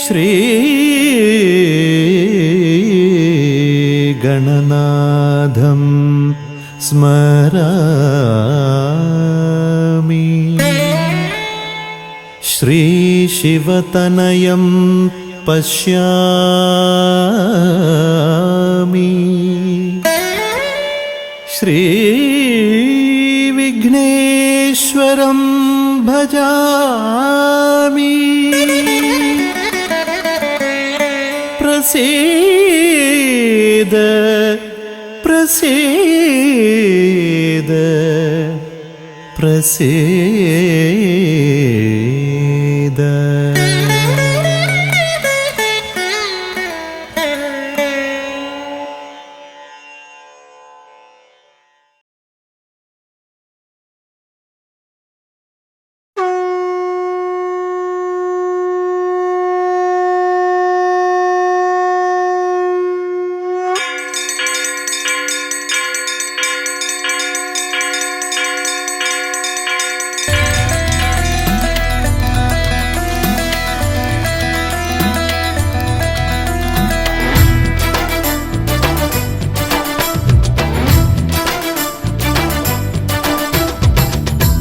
ശ്രീഗണനാഥം സ്മരാമി ശ്രീശിവതനയം പശ്യാമി ശ്രീവിഘ്നേശ്വരം ഭജാമി പ്രസീദ പ്രസീദ പ്രസീദ.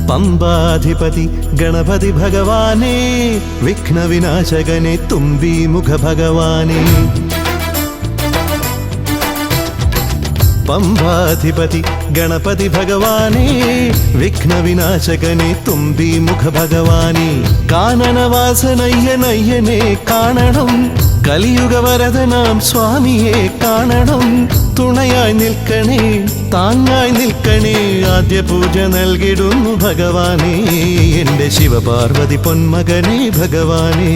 പമ്പാധിപതി ഗണപതി ഭഗവാനേ, വിഘ്നവിനാശകനെ തുമ്പീമുഖ ഭഗവാനേ. പമ്പാധിപതി ഗണപതി ഭഗവാനേ, വിഘ്നവിനാശകനെ തുമ്പീമുഖ ഭഗവാനേ. കാനനവാസനയ്യനയ്യനെ കാണണം, കലിയുഗവരദനാം സ്വാമിയെ കാണണം. തുണയായി നിൽക്കണേ, താങ്ങായി നിൽക്കണേ, ആദ്യ പൂജ നൽകിടുന്നു ഭഗവാനേ. എൻ്റെ ശിവപാർവതി പൊന്മകനേ ഭഗവാനേ.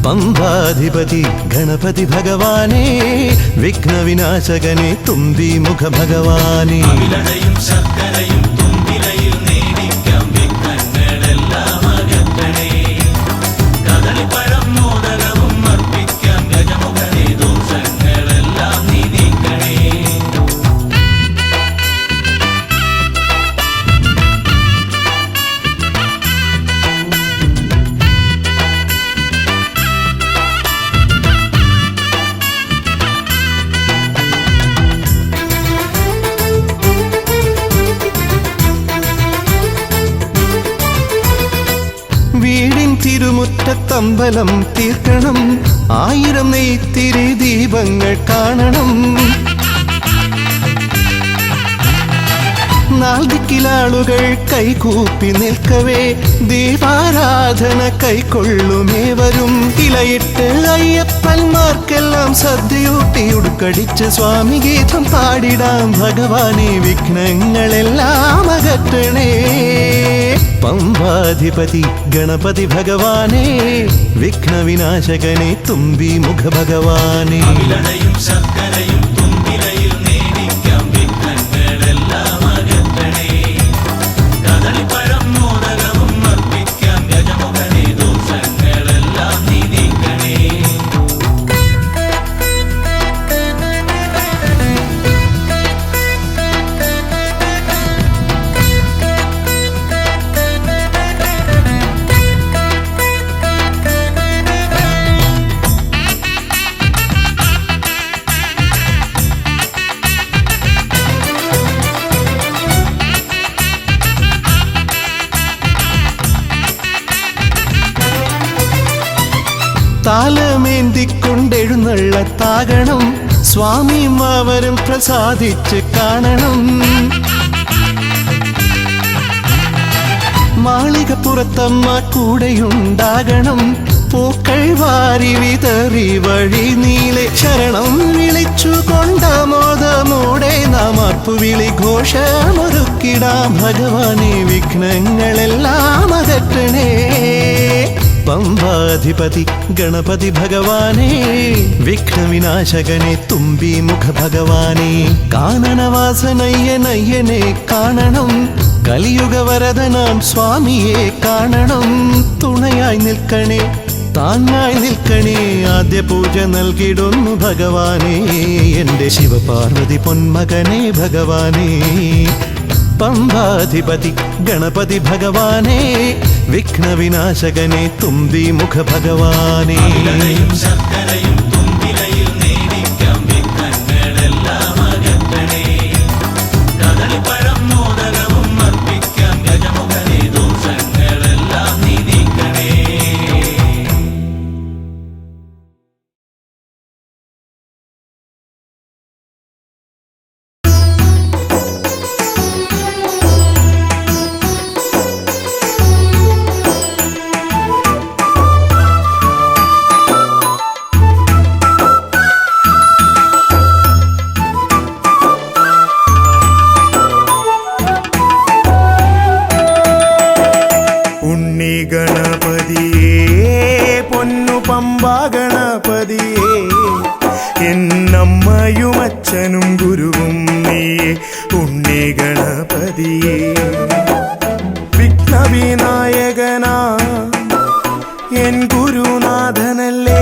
പമ്പാധിപതി ഗണപതി ഭഗവാനേ, വിഘ്നവിനാശകനെ തുമ്പീമുഖ ഭഗവാനേ. വീടിൻ തിരുമുറ്റത്തമ്പലം തീർക്കണം, 1000 നെയ്ത്തിരി ദീപങ്ങൾ കാണണം. നാൽദിക്കിലാളുകൾ കൈകൂപ്പി നിൽക്കവേ, ദീപാരാധന കൈക്കൊള്ളുമേവരും. ഇലയിട്ട് അയ്യപ്പന്മാർക്കെല്ലാം സദ്യയൂട്ടി ഉടുക്കടിച്ച് സ്വാമി ഗീതം പാടിടാം ഭഗവാനെ. വിഘ്നങ്ങളെല്ലാം അകറ്റണേ. പമ്പാധിപതി ഗണപതി ഭഗവാനേ, വിഘ്നവിനാശകനെ തുമ്പീമുഖ ഭഗവാനേ. താലമേന്തിക്കൊണ്ടെഴുന്നള്ളത്താകണം, സ്വാമിമാവരും പ്രസാദിച്ച് കാണണം. മാളികപ്പുറത്തമ്മ കൂടെയുണ്ടാകണം, പൂക്കൾ വാരി വിതറി വഴി നീളെ ശരണം വിളിച്ചു കൊണ്ടാമോദമോടെ നാം അർപ്പുവിളി ഘോഷമൊരുക്കിടാം ഭഗവാനെ. വിഘ്നങ്ങളെല്ലാം അകറ്റണേ. പമ്പാധിപതി ഗണപതി ഭഗവാനേ, വിഘ്നവിനാശകനെ തുമ്പീമുഖ ഭഗവാനേ. കാനനവാസനയ്യനയ്യനെ കാണണം, കലിയുഗവരദനാം സ്വാമിയെ കാണണം. തുണയായി നിൽക്കണേ, താങ്ങായി നിൽക്കണേ, ആദ്യ പൂജ നൽകിടുന്നു ഭഗവാനേ. എൻ്റെ ശിവപാർവതി പൊന്മകനേ ഭഗവാനേ. പമ്പാധിപതി ഗണപതി ഭഗവാനെ വിഘ്നവിനാശകനെ തുമ്പി മുഖ ഭഗവാനെ ശർക്കരയും തുമ്പിലയിൽ നേടിക്കാം വിഘ്നങ്ങളെല്ലാം അകറ്റണേ കദളിപ്പഴം മോദകവും അർപ്പിക്കാം ഗജമുഖനെ ദോഷങ്ങളെല്ലാം നീക്കണേ എന്നമ്മയും അച്ഛനും ഗുരുവും നീയേ ഉണ്ണി ഗണപതിയേ വിഘ്നവിനായകനാ എൻ ഗുരുനാഥനല്ലേ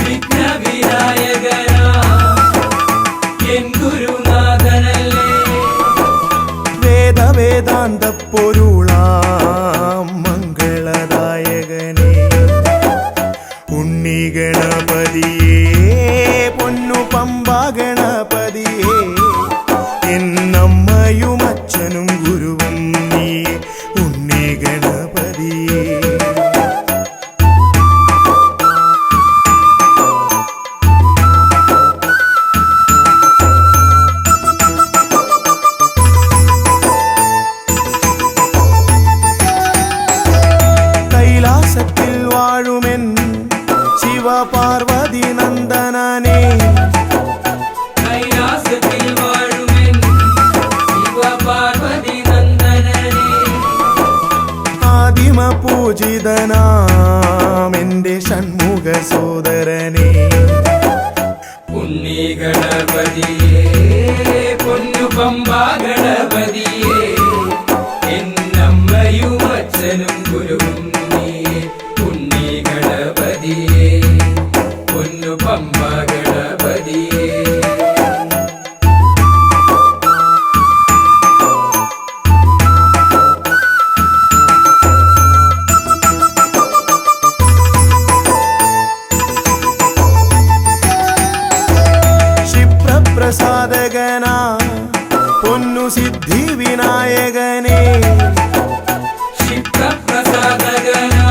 വിഘ്നവിനായകനാ എൻ ഗുരുനാഥനല്ലേ വേദാന്ത പൊരുളാം മംഗളദായകനേ ഉണ്ണി ഗണപതിയേ പൊന്നു പമ്പാ ഗണപതിയേ എന്നമ്മയും അച്ഛനും ഗുരുവും നീയേ ഉണ്ണി ഗണപതിയേ കൈലാസത്തിൽ വാഴുമെൻ പാർവതി നന്ദനനേ കൈലാസത്തിൽ വാഴുമെൻ ശിവ പാർവതി നന്ദനനേ ആദിമ പൂജിതനാം എന്റെ ഷൺമുഖ സോദരനേ ഉണ്ണി ഗണപതിയേ പൊന്നു പമ്പാ ഗണപതിയേ എന്നമ്മയും അച്ഛനും ഗുരുവും നീയേ ഉണ്ണി ഗണപതിയേ പൊന്നു പമ്പാ ഗണപതിയേ ക്ഷിപ്രപ്രസാദകനാ പൊന്നു സിദ്ധി വിനായകനേ ക്ഷിപ്രപ്രസാദകനാ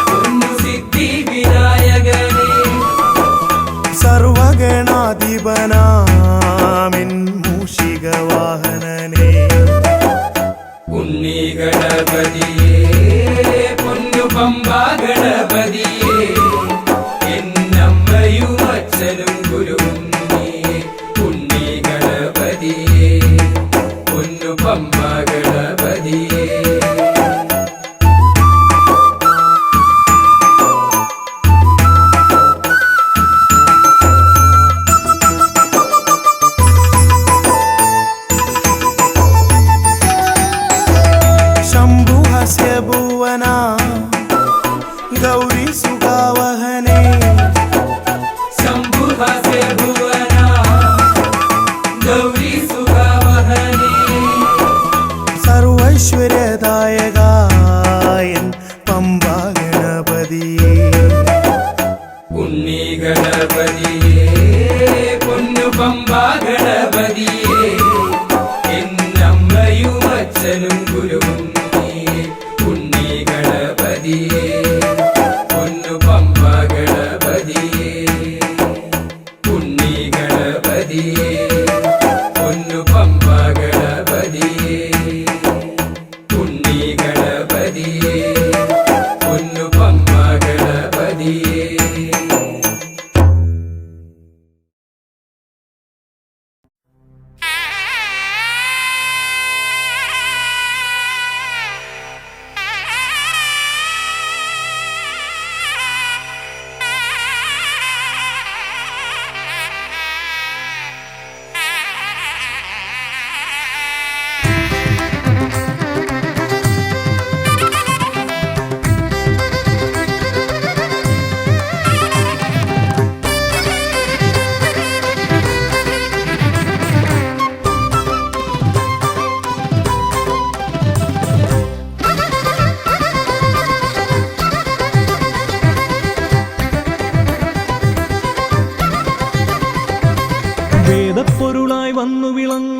പൊന്നു സിദ്ധി വിനായകനേ സർവഗണാധിപനാമിൻ മൂഷിക വാഹനനേ ഉണ്ണി ഗണപതിയേ പൊന്നു പമ്പാ ഗണപതിയേ എന്നമ്മയും അച്ഛനും ഗുരുവും നീയേ ഉണ്ണി ഗണപതിയേ പൊന്നു പമ്പാ ഗണപതിയേ ശംഭുഹസ്യ ഭുവന ഗൗരി സുഖാവഹനേ ശംഭുഹസ്യ ഭുവന ഗൗരി സുഖാവഹനേ സർവൈശ്വര്യദായകായൻ പമ്പാ ഗണപതിയേ ഉണ്ണി ഗണപതിയേ പൊന്നു പമ്പാ ഗണപതിയേ എന്നമ്മയും അച്ഛനും ഗുരുവും നീയേ ഉണ്ണി ഗണപതിയേ പൊന്നു പമ്പാ ഗണപതിയേ ഉണ്ണി ഗണപതിയേ പൊന്നു പമ്പാ ഗണപതിയേ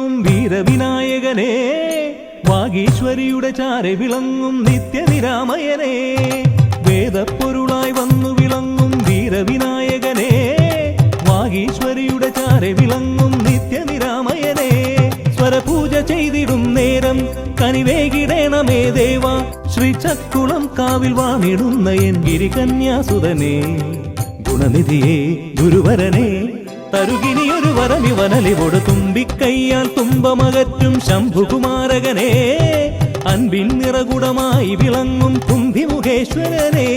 വിളങ്ങും വീരവിനായകനെ, വാഗീശ്വരിയുടെ ചാരെ വിളങ്ങും നിത്യനിരാമയനെ. വേദപ്പൊരുളായി വന്നു വിളങ്ങും വീരവിനായകനെ, വാഗീശ്വരിയുടെ ചാരെ വിളങ്ങും നിത്യനിരാമയനെ. സ്വരപൂജ ചെയ്തിടും നേരം കനിവേകിടേണമേ ദേവ, ശ്രീചക്കുളം കാവിൽ വാണിടുന്ന എൻ ഗിരികന്യാസുതനെ. ഗുണനിധിയെ ഗുരുവരനെ, തരുകിനിയൊരു വരമിവനലിവോട് തുമ്പിക്കയ്യാൽ തുമ്പമകറ്റും ശംഭുകുമാരകനെ. അൻപിൻ നിറകുടമായി വിളങ്ങും കുംഭിമുഖേശ്വരനെ.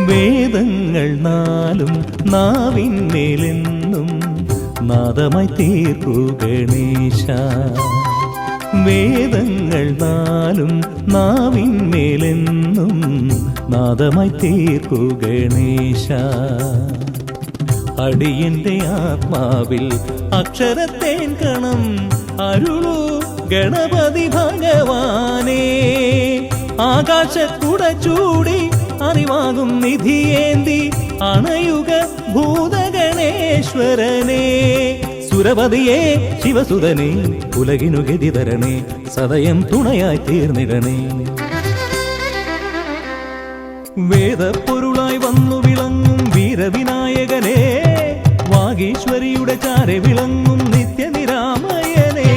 വേദങ്ങൾ നാലും നാവിന്മേലെന്നും നാദമായി തീർക്കൂ ഗണേശ. വേദങ്ങൾ നാലും നാവിന്മേലെന്നും നാദമായി തീർക്കൂ ഗണേശ. അടിയന്റെ ആത്മാവിൽ അക്ഷരത്തേൻ കണം അരുളൂ ഗണപതി ഭഗവാനേ. ആകാശക്കുട ചൂടി അറിവാകും നിധിയേന്തി അണയുക ഭൂതഗണേശ്വരനെ. സുരപതിയെ ശിവസുതനെ, ഉലകിനു ഗതിതരണേ, സദയം തുണയായി തീർന്നിടണേ. വേദപ്പൊരുളായി വന്നു വിളങ്ങും വീരവിനായകനെ, വാഗീശ്വരിയുടെ ചാരെ വിളങ്ങും നിത്യനിരാമയനെ.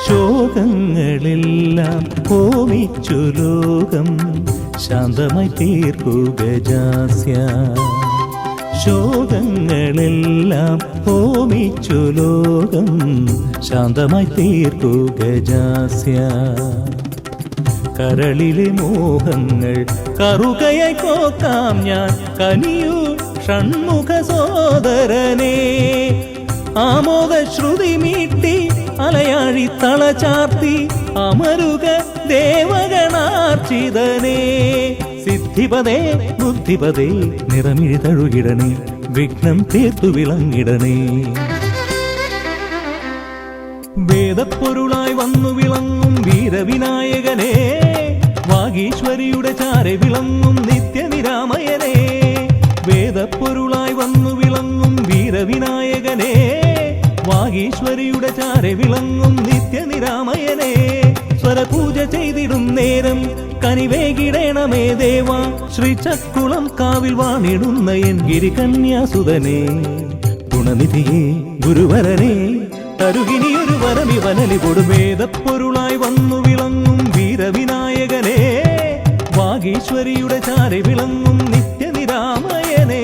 ശോകങ്ങളെല്ലാം ഹോമിച്ചു ലോകം ശാന്തമായി തീർക്കൂ ഗജാസ്യ. ശോകങ്ങളെല്ലാം ഹോമിച്ചു ലോകം ശാന്തമായി തീർക്കൂ ഗജാസ്യ. കരളിലെ മോഹങ്ങൾ കറുകയായി കോക്കാം ഞാൻ, കനിയൂ ഷൺമുഖ സോദരനെ. ആമോദ ശ്രുതി മീട്ടി അലയാഴി തളചാർത്തി അമരുക ദേവഗണാർച്ചിതനേ. സിദ്ധിപദേ ബുദ്ധിപദേ നിറമിഴി തഴുകിടണേ, വിഘ്നം തീർത്തു വിളങ്ങിടണേ. വേദപ്പൊരുളായി വന്നു വിളങ്ങും വീരവിനായകനെ, വാഗീശ്വരിയുടെ ചാരെ വിളങ്ങും നിത്യനിരാമയനെ. വേദപ്പൊരുളായി വന്നു വിളങ്ങും വീരവിനായകനെ, വാഗീശ്വരിയുടെ ചാരെ വിളങ്ങും നിത്യനിരാമയനെ. സ്വരപൂജ ചെയ്തിടും നേരം കനിവേകിടേണമേ ദേവ, ശ്രീചക്കുളം കാവിൽ വാണിടുന്ന എൻ ഗിരികന്യാസുതനെ. ഗുണനിധിയെ ഗുരുവരനെ, തരുകിനിയൊരു വരമിവനലിവോട് വേദപ്പൊരുളായി വന്നു വിളങ്ങും വീരവിനായകനെ, വാഗീശ്വരിയുടെ ചാരെ വിളങ്ങും നിത്യനിരാമയനെ.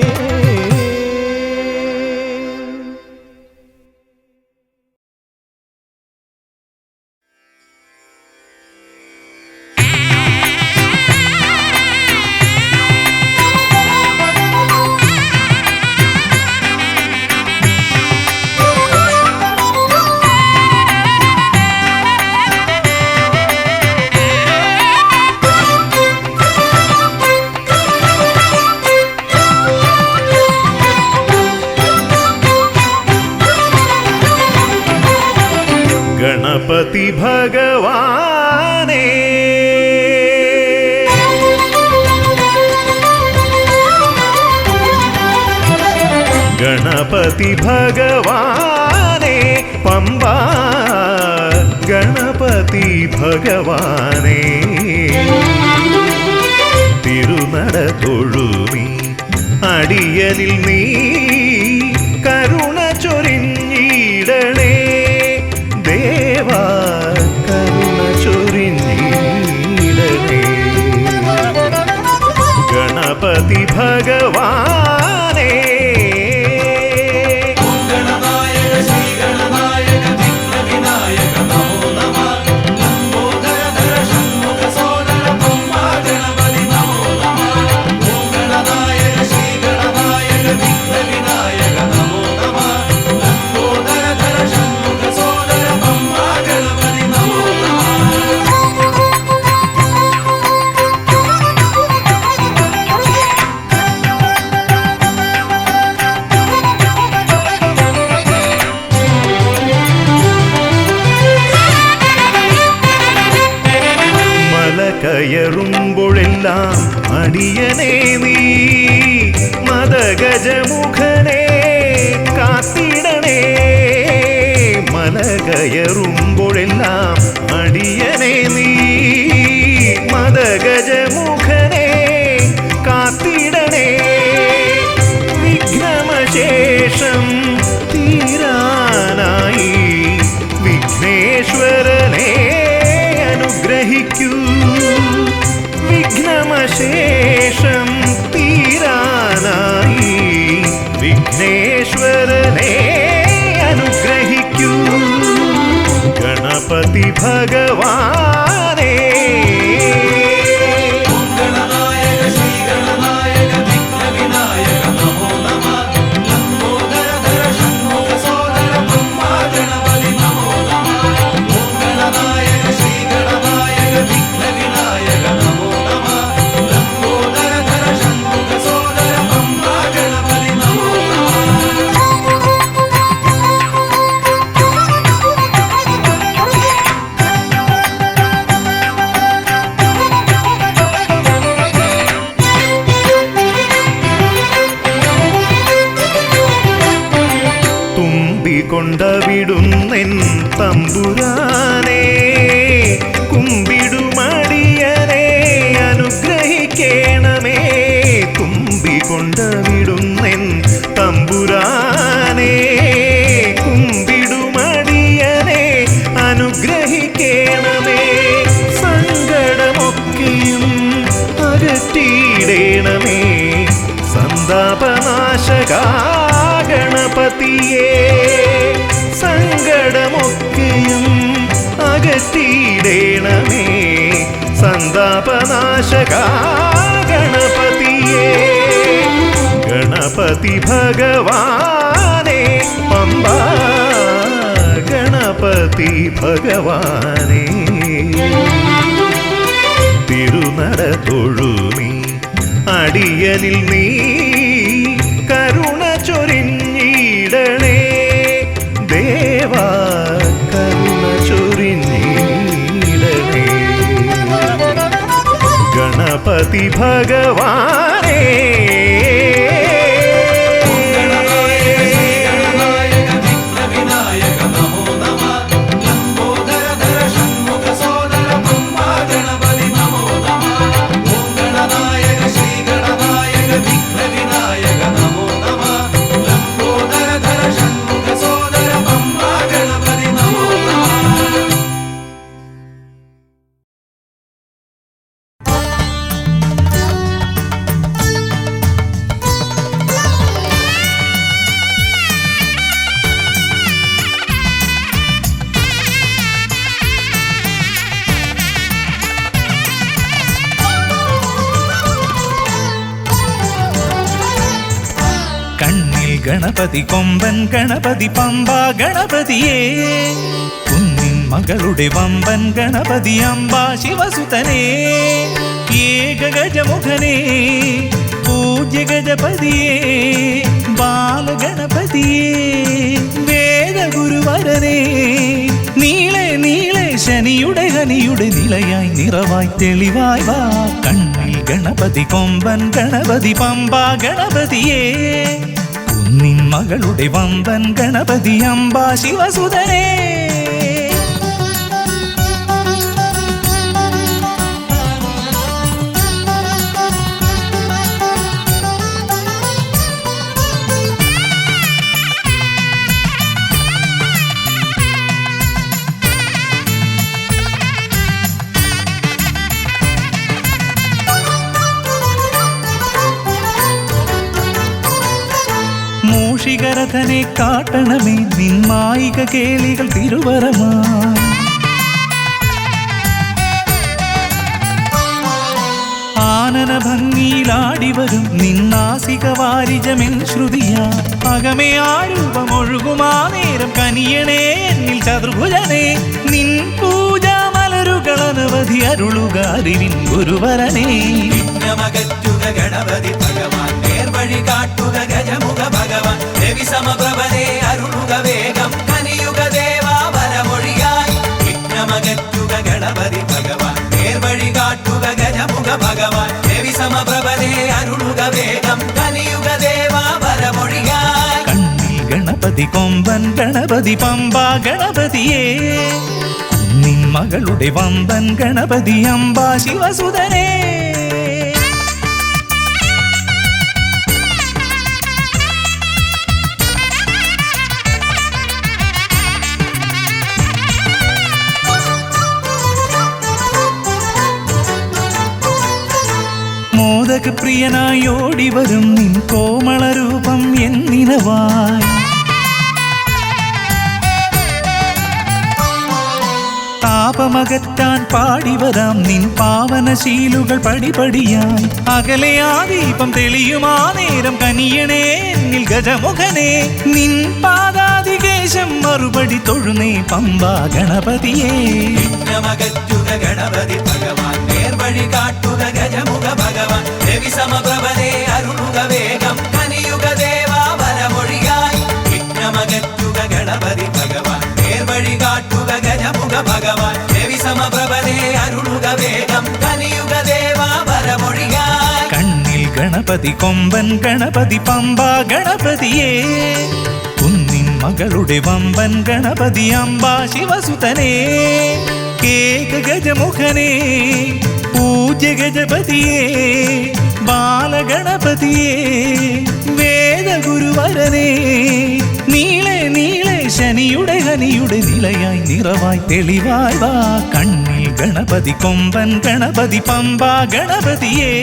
ഗണപതി ഭഗവാനേ, ഗണപതി ഭഗവാനേ, പമ്പ ഗണപതി ഭഗവാനേ. തിരുനട തൊഴുമീ അടിയനിൽ നീ കരുണ ചൊരിഞ്ഞിടണേ ദേവാ, കരുണ ചൊരിഞ്ഞിടണേ. ഗണപതി ഭഗവാനേ കയറുമ്പോഴെല്ലാം അടിയനേ നീ മദഗജമുഖനെ കാത്തിടണേ മല കയറുമ്പോഴെല്ലാം അടിയനേ നീ മദഗജമുഖനെ കാത്തിടണേ വിഘ്നമശേഷം തീരാനായി വിഘ്നേശ്വരനെ അനുഗ്രഹിക്കൂ വിഘ്നമശേഷം തീരാനായി വിഘ്നേശ്വരനെ അനുഗ്രഹിക്കൂ ഗണപതി ഭഗവാനേ കൊണ്ടവിടുന്നെൻ തമ്പുരാനെ കുമ്പിടുമടിയനെ അനുഗ്രഹിക്കണമേ കുമ്പികൊണ്ടവിടുന്നെൻ തമ്പുരാനെ കുമ്പിടുമടിയനെ അനുഗ്രഹിക്കണമേ സങ്കടമൊക്കെയും അകറ്റിയിടണമേ സന്താപനാശകാ ഗണപതിയേ സങ്കടമൊക്കെയും അകറ്റിയിടണമേ സന്താപനാശകാ ഗണപതിയേ ഗണപതി ഭഗവാനേ പമ്പാ ഗണപതി ഭഗവാനേ തിരുനട തൊഴുമീ അടിയനിൽ നീ കരുണ ചൊരിഞ്ഞിടണേ ദേവാ കരുണ ചൊരിഞ്ഞിടണേ ഗണപതി ഭഗവാനേ ഗണപതി കൊമ്പൻ ഗണപതി പമ്പ ഗണപതിയേ കുന്നിൻ മകളുടെ വമ്പൻ ഗണപതി അമ്പ ശിവസുതനേ ഏകഗജമുഖനേ പൂജ്യ ഗജപതിയേ ബാലഗണപതിയേ വേദഗുരുവരനേ നീളെ നീളെ ശനിയുടെ ഹനിയുടെ നിലയായി നിറവായി തെളിവായി വാ കണ്ണിൽ ഗണപതി കൊമ്പൻ ഗണപതി പമ്പ ഗണപതിയേ നിൻ മകളുടെ വമ്പൻ ഗണപതി അമ്പ ശിവസുതനേ മൂഷികരഥനെ കാട്ടണമേ നിന്മായിക കേളികൾ തിരുവരമായി. ആനന ഭംഗിയിലാടിവരും നിന്നാസിക വാരിജമെൻ ശ്രുതിയാ. അകമേ ആരൂപമൊഴുകുമാ നേരം കനിയണേ എന്നിൽ ചതുർഭുജനേ. നിൻ പൂജാ മലരുകൾ അനവധി അരുളുക അറിവിൻ ഗുരുവരനേ. വിഘ്നമകറ്റുക ഗണപതി ഭഗവാൻ, നേർവഴി കാട്ടുക ഗജമുഖ ഭഗവാൻ. രവി സമപ്രഭനെ അരുളുക വേഗം, കനിയുക ദേവാ വരമൊഴിയായി. വിഘ്നമകറ്റുക ഗണപതി ഭഗവാൻ, നേർവഴി കാട്ടുക ഗജമുഖ ഭഗവാൻ. രവി സമപ്രഭനെ അരുളുക വേഗം, കനിയുക ദേവാ വരമൊഴിയായി. കണ്ണിൽ ഗണപതി കൊമ്പൻ ഗണപതി പമ്പാ ഗണപതിയേ. നിൻ മകളുടെ വമ്പൻ ഗണപതി അംബാ ശിവസുതനേ. മോദകപ്രിയനായി ഓടിവരും നിൻ കോമളരൂപം എന്നിനവായി. താപമകറ്റാൻ പാടിവരാം നിൻ പാവനശീലുകൾ പടിപടിയായി. അകലെ ആ ദീപം തെളിയുമാ നേരം കനിയണേ എന്നിൽ ഗജമുഖനേ. നിൻ പാദാതികേശം മറുപടി തൊഴുന്നേ പമ്പാ ഗണപതിയേ. വിഘ്നമകറ്റുക ഗണപതി ഭഗവാൻ, നേർവഴി കാട്ടുക ഗജമുഖ ഭഗവാൻ. രവി സമപ്രഭനെ അരുളുക വേഗം, കനിയുക ദേവാ വരമൊഴിയായി. വിഘ്നമകറ്റുക ഗണപതി ഭഗവാൻ, നേർവഴി കാട്ടുക ഗജമുഖ ഭഗവാൻ. രവി സമപ്രഭനെ അരുളുക വേഗം, കനിയുക ദേവാ വരമൊഴിയായി. കണ്ണിൽ ഗണപതി കൊമ്പൻ ഗണപതി പമ്പാ ഗണപതിയേ. കുന്നിൻ മകളുടെ വമ്പൻ ഗണപതി അംബാ ശിവസുതനേ. കേക ഗജമുഖനേ പൂജ്യ ഗജപതിയേ. ബാലഗണപതിയേ വേദഗുരുവരനേ. നീളെ നീളെ ശനിയുടെ ഹനിയുടെ നിലയായി നിറവായി തെളിവായി വാ. കണ്ണിൽ ഗണപതി കൊമ്പൻ ഗണപതി പമ്പാ ഗണപതിയേ.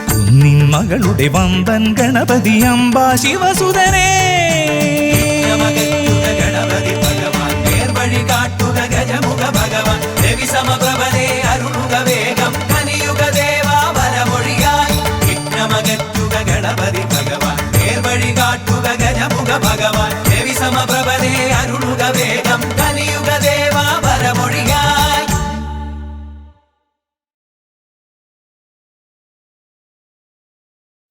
കുന്നിൻ മകളുടെ വമ്പൻ ഗണപതി അംബാ ശിവസുതനേ. വിഘ്നമകറ്റുക ഗണപതി ഭഗവാൻ, നേർവഴി കാട്ടുക ഗജമുഖ ഭഗവാൻ. രവി സമപ്രഭനെ അരുളുക വേഗം, കനിയുക ദേവാ വരമൊഴിയായി. വിഘ്നമകറ്റുക ഗണപതി ഭഗവാൻ, നേർവഴി കാട്ടുക ഗജമുഖ ഭഗവാൻ. രവി സമപ്രഭനെ അരുളുക വേഗം, കനിയുക ദേവാ വരമൊഴിയായി.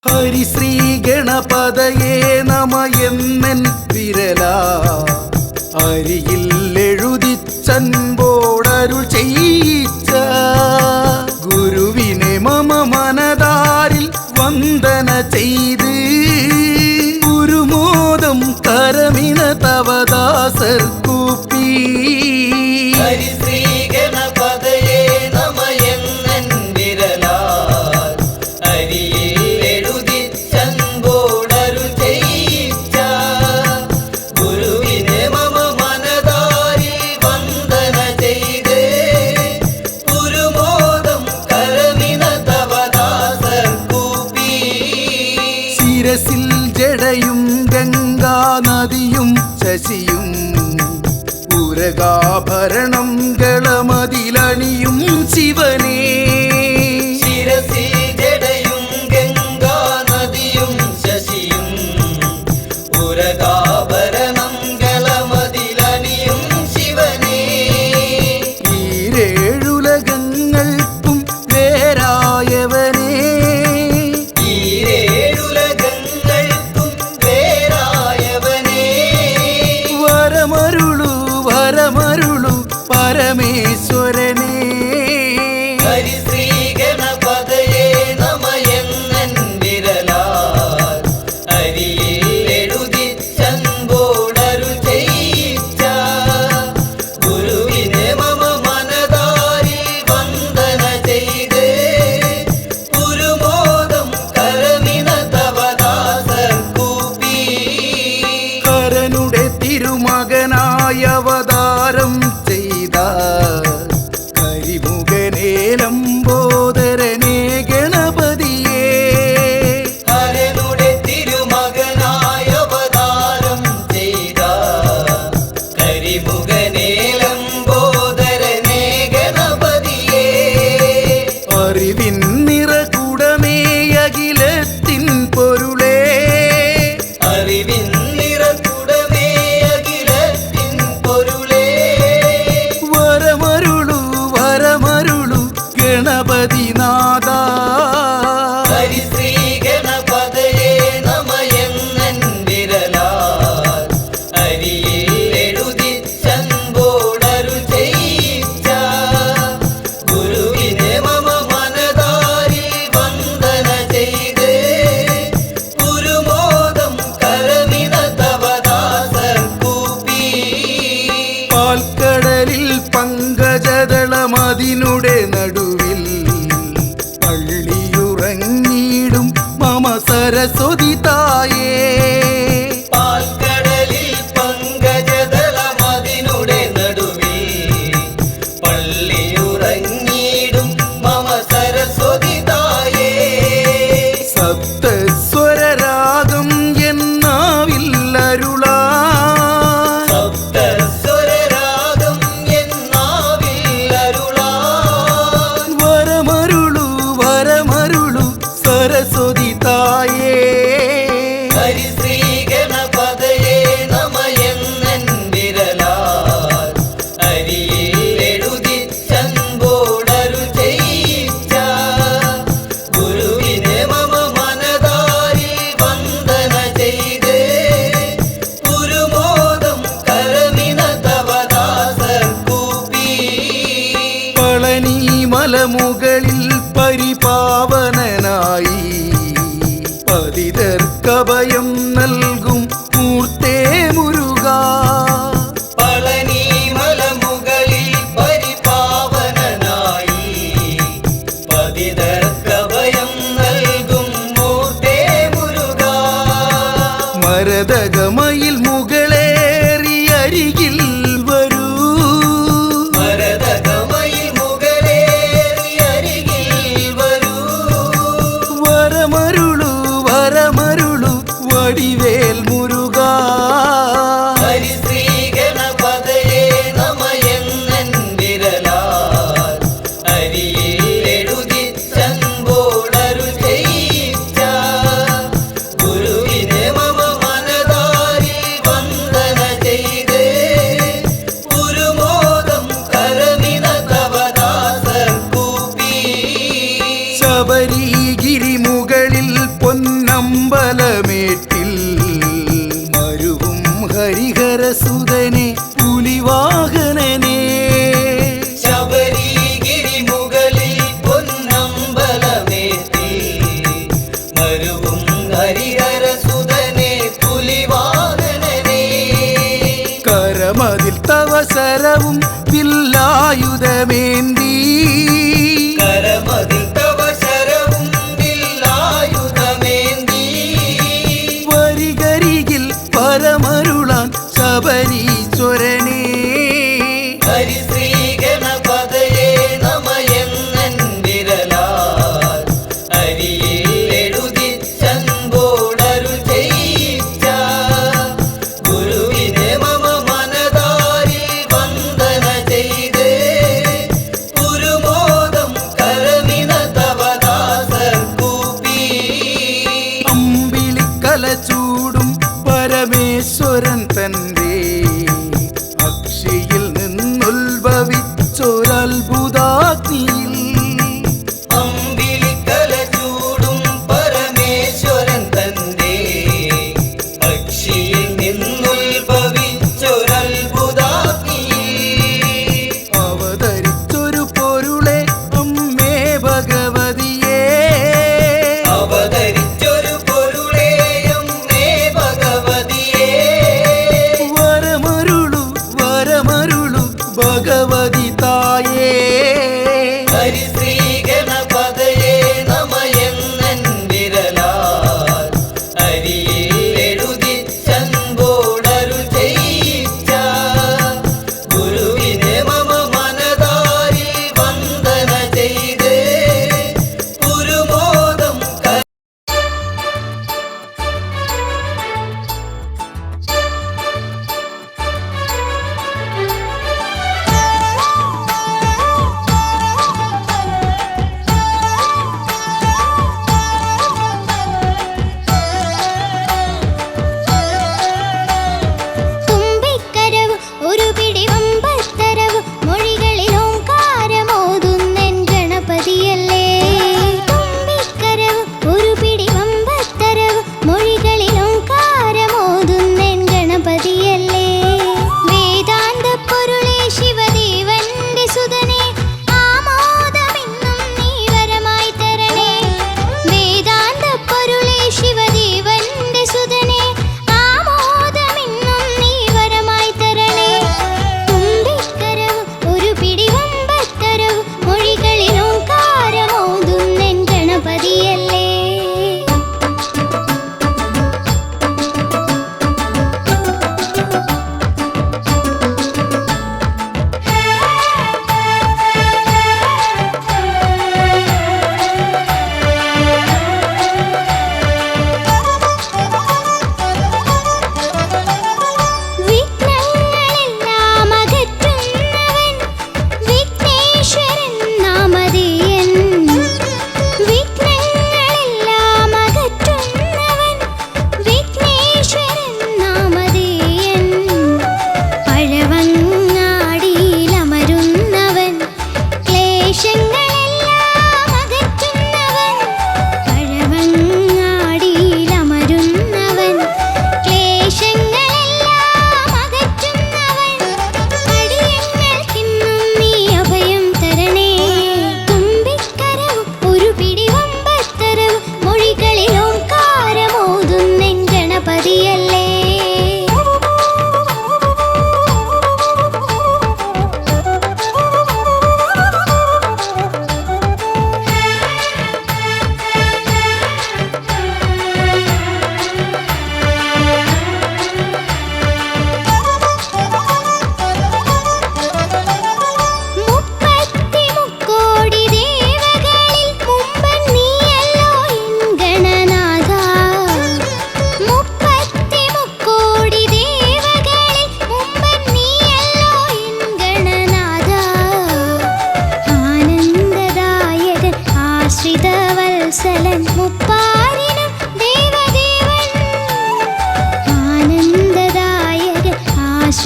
ഹരിശ്രീ ഗണപതയേ നമ എന്നൻ വിരല അരിയിൽ എഴുതിച്ചൻപോടരുൾ ചെയ്യിച്ച ഗുരുവിനെ മമ മനതാരിൽ വന്ദന ചെയ്ത് ഗുരുമോദം കരമിന തവദാസർ കൂപ്പി. ഹരിശ്രീ ഗണപതയേ നമ എന്നൻ വിരലാൽ അരിയിൽ എഴുതിച്ചൻപോടരുൾ ചെയ്യിച്ച ഗുരുവിനെ മമ മനതാരിൽ വന്ദന ചെയ്ത് ഗുരുമോദം കരമിന തവദാസർ കൂപ്പി. ശിരസിൽ ജടയും ഗംഗാ നദിയും ശശിയും ഉരകാഭരണം ഗളമതിലണിയും ശിവനേ. ശിരസിൽ ജടയും ഗംഗാ നദിയും ശശിയും ഉരകാഭരണം ഗളമതിലണിയും ശിവനേ. ഈരേഴുലകങ്ങൾക്കും വേരായവനേ. ഈരേഴുലകങ്ങൾക്കും വേരായവനേ. വരമരുളു വരമരുളു പരമേശ്വരനേ. ഹരിശ്രീ സരസ്വതി തായേ പാൽക്കടലിൽ പങ്കജദളമതിനുടെ നടുവിൽ പള്ളിയുറങ്ങിയിടും മമ സരസ്വതി തായേ സപ്തസ്വരരാഗം എന്നാവില്ലരുളാ സപ്തസ്വരരാഗം എന്നാവില്ലരുളാൻ വരമരുളു വരമരുളു സരസ്വതി തായേ ഹരിശ്രീ ഗണപതയേ നമ എന്നൻ വിരലാൽ അരിയിൽ എഴുതിച്ചൻപോടരു ചെയ്യിച്ച ഗുരുവിനെ മമ മനതാരിൽ വന്ദന ചെയ്ത് പുരുമോദം കരമിന തവദാസർ കൂപ്പി പളനി മലമുകളിൽ പരിപാവനനായി പതിതർക്കഭയം നൽകും മൂർത്തേ മുരുകാ പളനി മലമുകളിൽ പരിപാവനനായി പതിതർക്കഭയം നൽകും മൂർത്തേ മുരുകാ മരതകമയിൽ മുകളേറി അരികിൽ വരൂ മരതകമയിൽ മുകളേറി അരികിൽ വരൂ വരമരുളു വരമരുളു വടിവേൽ മുരുകാ ഹരിശ്രീ ഗണപതയേ നമ എന്നൻ വിരലാൽ അരിയിൽ എഴുതിച്ചൻപോടരു ചെയ്യിച്ച ഗുരുവിനെ മമ മനതാരിൽ വന്ദന ചെയ്ത് പുരുമോദം കരമിന തവദാസർ കൂപ്പി ശബരിഗിരി മുകളിൽ പൊന്നമ്പലമേട്ടിൽ മരുവും ഹരിഹരസുതനെ പുലിവാഹനനെ ശബരിഗിരി മുകളിൽ പൊന്നമ്പലമേറ്റി മരുവും ഹരിഹരസുതനെ പുലിവാഹനനെ കരമതിൽ തവ ശരവും വില്ലായുധമേന്തി കരമതിൽ തവ ശരവും വില്ലായുധമേന്തി വരികരികിൽ പരമരുളാൻ ശബരീശ്വരനെ ഹരിശ്രീ ഗണപതയേ നമ എന്നൻ വിരലാൽ അരിയിൽ എഴുതിച്ചൻപോടരു ചെയ്യിച്ച ഗുരുവിനെ മമ മനതാരിൽ വന്ദന ചെയ്ത്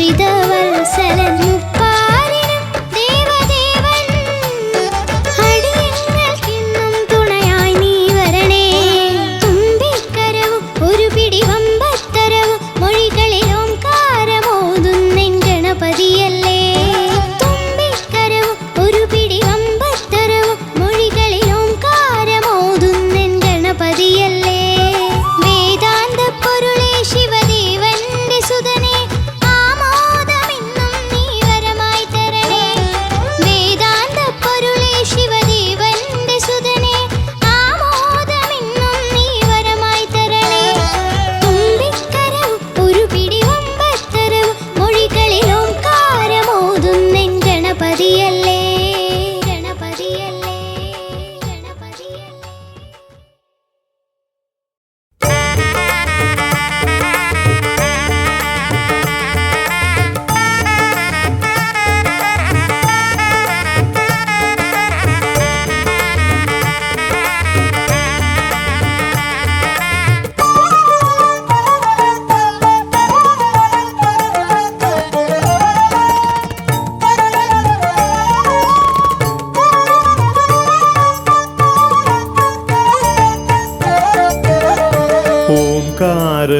ആശ്രിതവത്സലൻ മുപ്പാരിനും ദേവദേവൻ അടിയങ്ങൾക്കിന്നും തുണയായി നീ വരണേ. തുമ്പിക്കരവും ഒരു പിടി വമ്പത്തരവും മൊഴികളിൽ ഓംകാരമോതുന്നെൻ ഗണപതിയല്ലേ. തുമ്പിക്കരവും ഒരു പിടി വമ്പത്തരവും മൊഴികളിൽ ഓംകാരമോതുന്നെൻ ഗണപതിയല്ലേ. വേദാന്ത പൊരുളേ ശിവദേവന്റെ സുതനേ ആമോദമിന്നും നീ വരമായി തരണേ. വേദാന്ത പൊരുളേ ശിവദേവന്റെ സുതനേ ആമോദമിന്നും നീ വരമായി തരണേ. തുമ്പിക്കരവും ഒരു പിടി വമ്പത്തരവും മൊഴികളിൽ ഓംകാരമോതുന്നെൻ ഗണപതിയല്ലേ. ഗണപതിയല്ലേ. ഗണപതിയല്ലേ.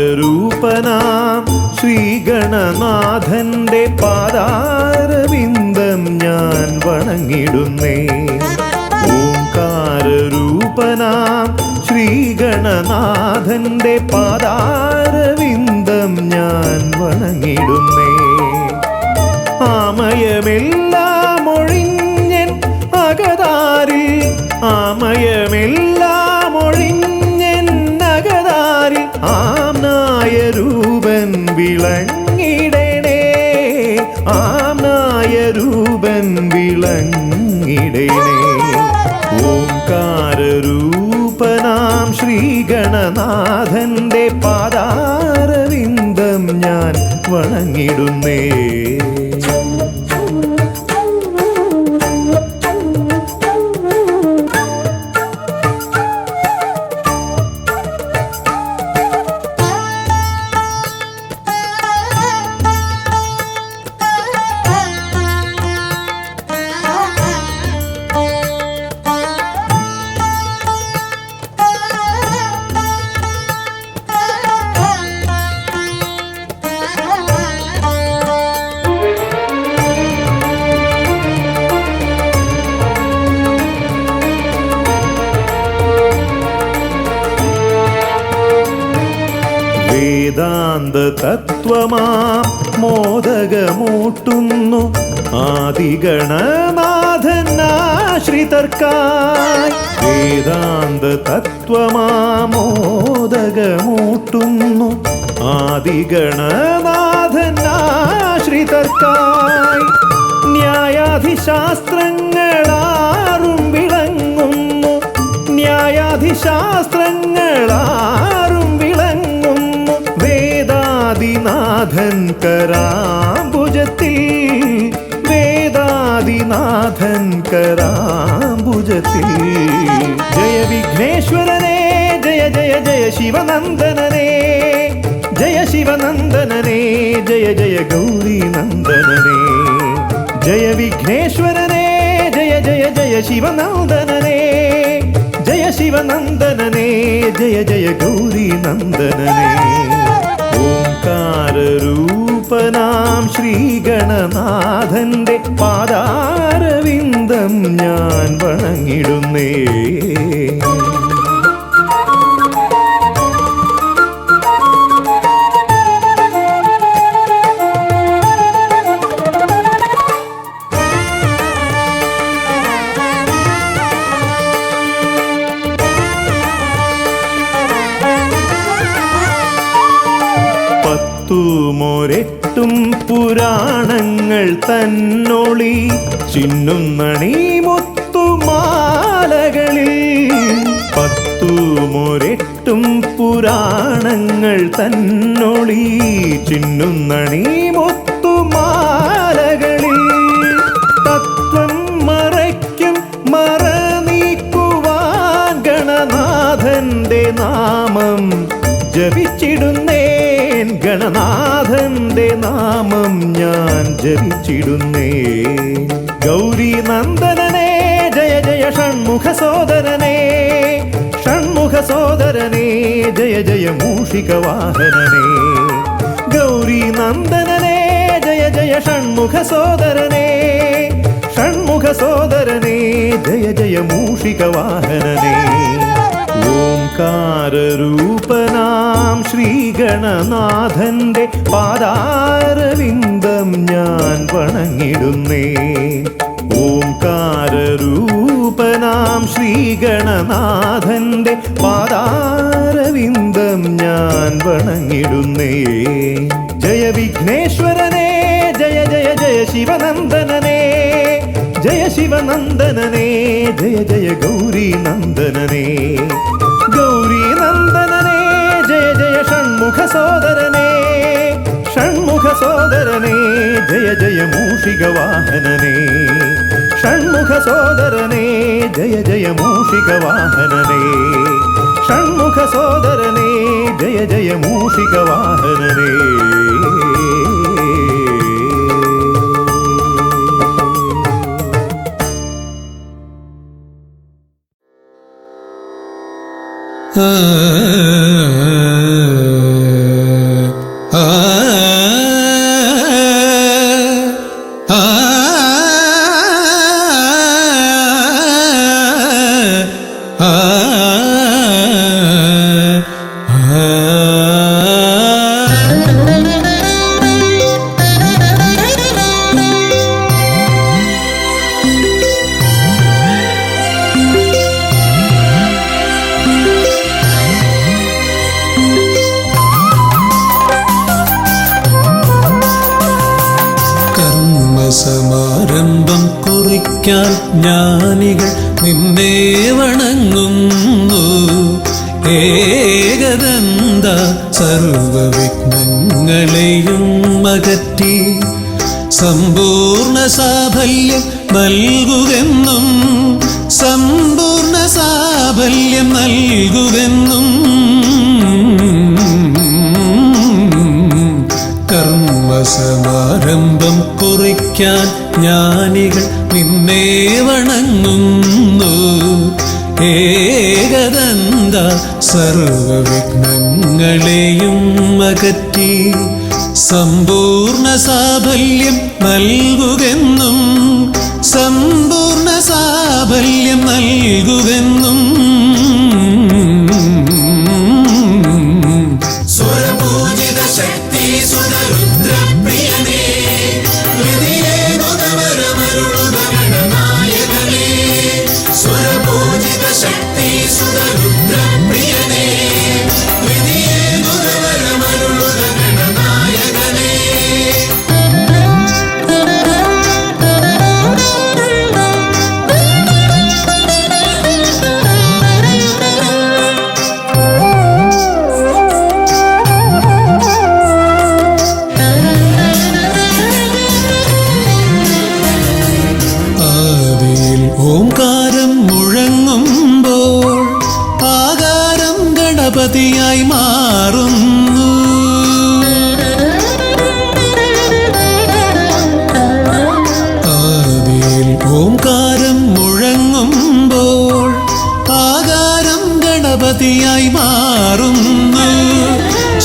ഓംകാരരൂപനാം ശ്രീഗണനാഥന്റെ പാദാരവിന്ദം ഞാൻ വണങ്ങിടുന്നേ. ഓംകാരരൂപനാം ശ്രീഗണനാഥന്റെ പാദാരവിന്ദം ഞാൻ വണങ്ങിടുന്നേ. ആമയമെല്ലാം ഒഴിഞ്ഞൻ അകതാരിൽ, ആമയമെല്ലാം ഒഴിഞ്ഞൻ അകതാരിൽ ആംനായ രൂപൻ വിളങ്ങിടണേ. ആംനായ രൂപൻ വിളങ്ങിടണേ. ഓംകാരരൂപനാം ശ്രീഗണനാഥന്റെ പാദാരവിന്ദം ഞാൻ വണങ്ങിടുന്നേ. വേദാന്ത തത്വമാം മോദകമൂട്ടുന്നു ആദിഗണനാഥനാശ്രിതർക്കായി. വേദാന്ത തത്വമാം മോദകമൂട്ടുന്നു ആദിഗണനാഥനാശ്രിതർക്കായി. ന്യായാധിശാസ്ത്രങ്ങളാറും വിളങ്ങുന്നു, ന്യായാധിശാസ്ത്രങ്ങളാറും വിളങ്ങുന്നു വേദാദിനാഥൻ കരാംബുജത്തിൽ. വേദാദിനാഥൻ കരാംബുജത്തിൽ. ജയ വിഘ്നേശ്വരനേ ജയ ജയ ജയ ശിവനന്ദനനേ. ജയ ശിവനന്ദനനേ ജയ ജയ ഗൗരീനന്ദനനേ. ജയ വിഘ്നേശ്വരനേ ജയ ജയ ജയ ശിവനന്ദനനേ. ജയ ശിവനന്ദനനേ ജയ ജയ ഗൗരീനന്ദനനേ. ഓംകാരരൂപനാം ശ്രീഗണനാഥന്റെ പാദാരവിന്ദം ഞാൻ വണങ്ങിടുന്നേ. പത്തുമൊരെട്ടും പുരാണങ്ങൾ തന്നൊളി ചിന്നുന്നണി മുത്തുമാലകളിൽ. പത്തുമൊരെട്ടും പുരാണങ്ങൾ തന്നൊളി ചിന്നുന്നണി മുത്തുമാലകളിൽ. തത്വം മറയ്ക്കും മറ നീക്കുവാൻ ഗണനാഥന്റെ നാമം ജപിച്ചിടുന്നേൻ ഗണനാഥന്റെ നാമം ഞാൻ ജപിച്ചിടുന്നേ. ഗൗരി നന്ദനനേ ജയ ജയ ഷൺമുഖ സോദരനേ, ഷൺമുഖ സോദരനേ ജയ ജയ മൂഷിക വാഹനനേ. ഗൗരി നന്ദനനേ ജയ ജയ ഷൺമുഖ സോദരനേ, ഷൺമുഖ സോദരനേ ജയ ജയ മൂഷിക വാഹനനേ. ഓംകാരരൂപനാം ശ്രീഗണനാഥന്റെ പാദാരവിന്ദം ഞാൻ വണങ്ങിടുന്നേ. ഓംകാരരൂപനാം ശ്രീഗണനാഥന്റെ പാദാരവിന്ദം ഞാൻ വണങ്ങിടുന്നേ. ജയ വിഘ്നേശ്വരനേ ജയ ജയ ജയ ശിവനന്ദനനേ, ജയ ശിവനന്ദനനേ ജയ ജയ ഗൗരി നന്ദനനേ. ഗൗരി നന്ദനനേ ജയ ജയ ഷൺമുഖ സോദരനേ, ഷൺമുഖ സോദരനേ ജയ ജയ മൂഷിക വാഹനനേ. ഷൺമുഖ സോദരനേ ജയ ജയ മൂഷിക വാഹനനേ, ഷൺമുഖ സോദരനേ ജയ ജയ മൂഷിക വാഹനനേ. സമാരംഭം കുറിക്കാൻ ജ്ഞാനികൾ നിന്നെ വണങ്ങുന്നു. ഏകദന്ത സർവവിഘ്നങ്ങളെയും അകറ്റി സമ്പൂർണ്ണ സാഫല്യം നൽകുകെന്നും, സമ്പൂർണ്ണ സാഫല്യം നൽകുകെന്നും. കർമ്മസമാരംഭം കുറിക്കാൻ ജ്ഞാനികൾ നിന്നെ വണങ്ങുന്നു. ഏകദന്ത സർവവിഘ്നങ്ങളെയും അകറ്റി സമ്പൂർണ്ണ സാഫല്യം നൽകുകെന്നും, സമ്പൂർണ്ണ സാഫല്യം നൽകുകെന്നും. സ്വരപൂജിത ശക്തി സുതരുദ്രപ്രിയനേ, ഹൃദയേ മുതവരമരുളുക ഗണനായകനേ. സ്വരപൂജിത ശക്തി സുതരുദ്രപ്രിയനേ, ഹൃദയേ മുതവരമരുളുക ഗണനായകനേ. ഓംകാരം മുഴങ്ങുമ്പോൾ ആകാരം ഗണപതിയായി മാറുന്നു. ആദിയിൽ ഓംകാരം മുഴങ്ങുമ്പോൾ ആകാരം ഗണപതിയായി മാറുന്നു.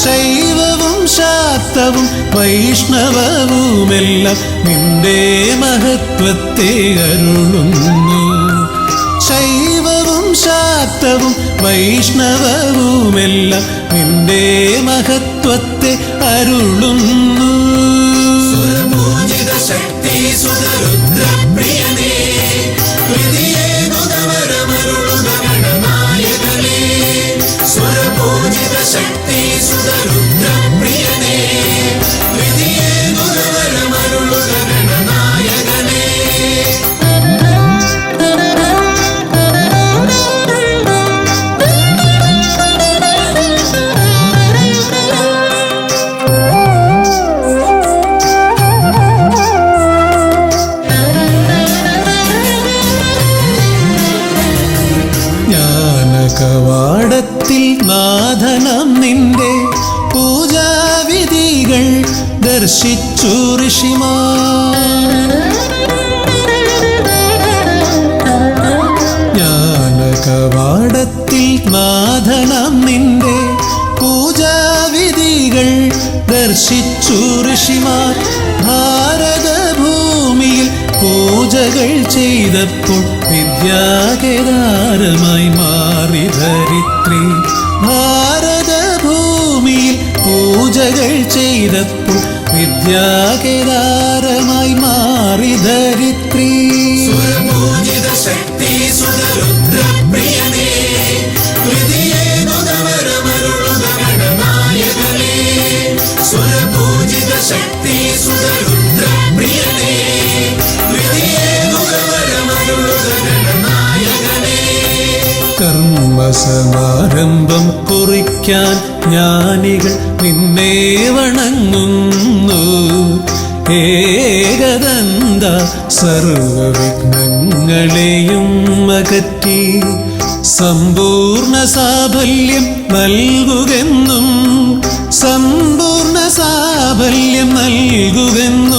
ശൈവവും ശാക്തവും വൈഷ്ണവവുമെല്ലാം നിന്റെ മഹത്വത്തെ അരുളുന്നു. ശൈവവും ശാക്തവും വൈഷ്ണവവുമെല്ലാം നിന്റെ മഹത്വത്തെ അരുളുന്നു. സ്വരപൂജിത ശക്തി സുതരുദ്രപ്രിയനേ, ഹൃദയേ മുതവരമരുളുക ഗണനായകനേ. സ്വരപൂജിത ശക്തി സുതരുദ്രപ്രിയനേ, ഹൃദയേ മുതവരമരുളുക ഗണനായകനേ. കവാടത്തിൽ നാഥനം നിന്റെ ദർശിച്ചു ഋഷിമാർ. ജ്ഞാനകവാടത്തിൽ നാഥനാം നിന്റെ പൂജാവിധികൾ ദർശിച്ചു ഋഷിമാർ. ഭാരതഭൂമിയിൽ പൂജകൾ ചെയ്തപ്പോൾ വിദ്യാകേദാരമായി മാറി ധരിത്രി. ഭാരതഭൂമിയിൽ പൂജകൾ ചെയ്തപ്പോൾ വിദ്യാകേദാരമായി മാറി ധരിത്രി. സുരപൂജിത ശക്തി സുതരുദ്രപ്രിയനേ, ഹൃദയേനുദവരമരുളുക ഗണനായകനേ. സുരപൂജിത ശക്തി സുതരുദ്രപ്രിയനേ, ഹൃദയേനുദവരമരുളുക ഗണനായകനേ. കർമ്മസമാരംഭം കുറിക്കാൻ ജ്ഞാനികൾ നിന്നെ വണങ്ങുന്നു. ഏകദന്ത സർവവിഘ്നങ്ങളെയും അകറ്റി സമ്പൂർണ്ണ സാഫല്യം നൽകുകെന്നും, സമ്പൂർണ്ണ സാഫല്യം നൽകുകെന്നും